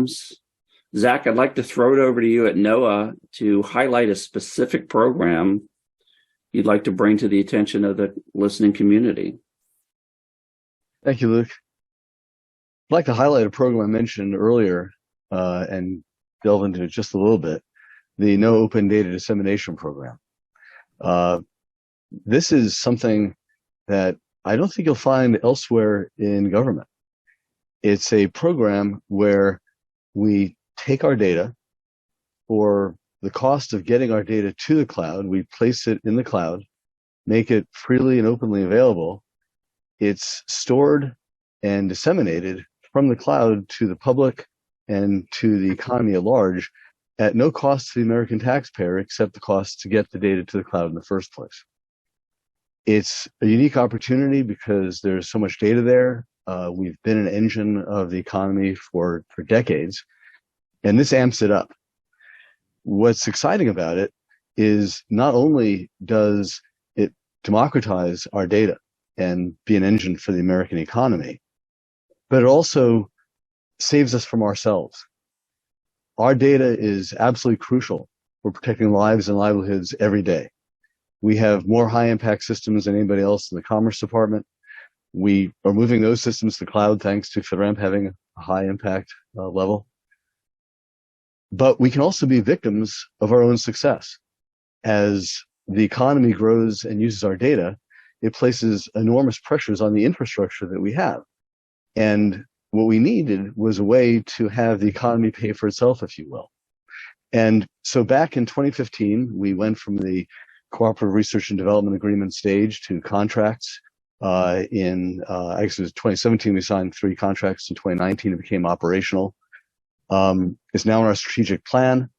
programs. Zach, I'd like to throw it over to you at NOAA to highlight a specific program you'd like to bring to the attention of the listening community. Thank you, Luke. I'd like to highlight a program I mentioned earlier and delve into it just a little bit, the No Open Data Dissemination Program. This is something that I don't think you'll find elsewhere in government. It's a program where we take our data. For the cost of getting our data to the cloud, we place it in the cloud, make it freely and openly available. It's stored and disseminated from the cloud to the public and to the economy at large at no cost to the American taxpayer except the cost to get the data to the cloud in the first place. It's a unique opportunity because there's so much data there. We've been an engine of the economy for decades, and this amps it up. What's exciting about it is not only does it democratize our data and be an engine for the American economy, but it also saves us from ourselves. Our data is absolutely crucial for protecting lives and livelihoods every day. We have more high-impact systems than anybody else in the Commerce Department. We are moving those systems to the cloud thanks to FedRAMP having a high-impact level. But we can also be victims of our own success. As the economy grows and uses our data, it places enormous pressures on the infrastructure that we have. And what we needed was a way to have the economy pay for itself, if you will. And so back in 2015, we went from the Cooperative Research and Development Agreement stage to contracts. I guess it was 2017, we signed 3 contracts. In 2019, it became operational. It's now in our strategic plan.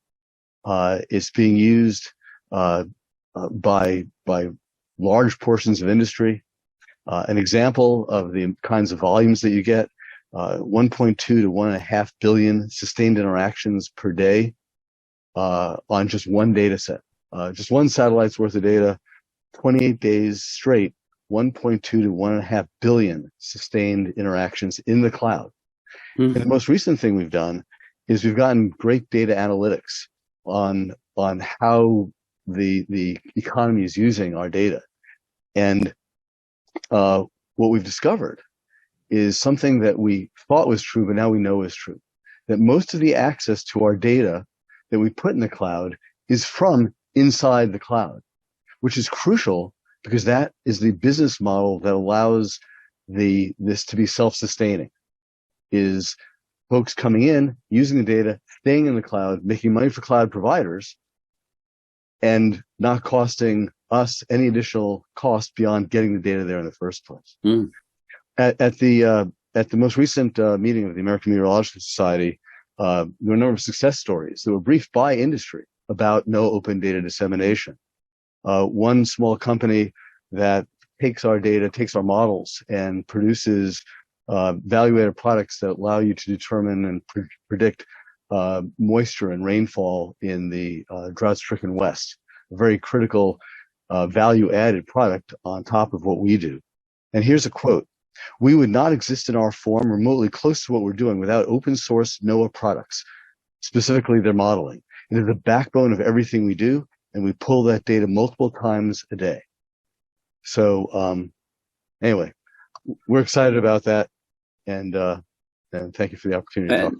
It's being used by large portions of industry. An example of the kinds of volumes that you get, 1.2 to 1.5 billion sustained interactions per day on just one data set. Just one satellite's worth of data, 28 days straight, 1.2 to 1.5 billion sustained interactions in the cloud. Mm-hmm. And the most recent thing we've done is we've gotten great data analytics on how the economy is using our data. And what we've discovered is something that we thought was true, but now we know is true, that most of the access to our data that we put in the cloud is from inside the cloud, which is crucial because that is the business model that allows this to be self-sustaining, is folks coming in, using the data, staying in the cloud, making money for cloud providers, and not costing us any additional cost beyond getting the data there in the first place. Mm. At the most recent meeting of the American Meteorological Society, there were a number of success stories that were briefed by industry about no open data dissemination. One small company that takes our data, takes our models, and produces value-added products that allow you to determine and predict moisture and rainfall in the drought-stricken West. A very critical value-added product on top of what we do. And here's a quote: "We would not exist in our form remotely close to what we're doing without open source NOAA products, specifically their modeling. It is the backbone of everything we do, and we pull that data multiple times a day." So anyway, we're excited about that, and thank you for the opportunity to talk.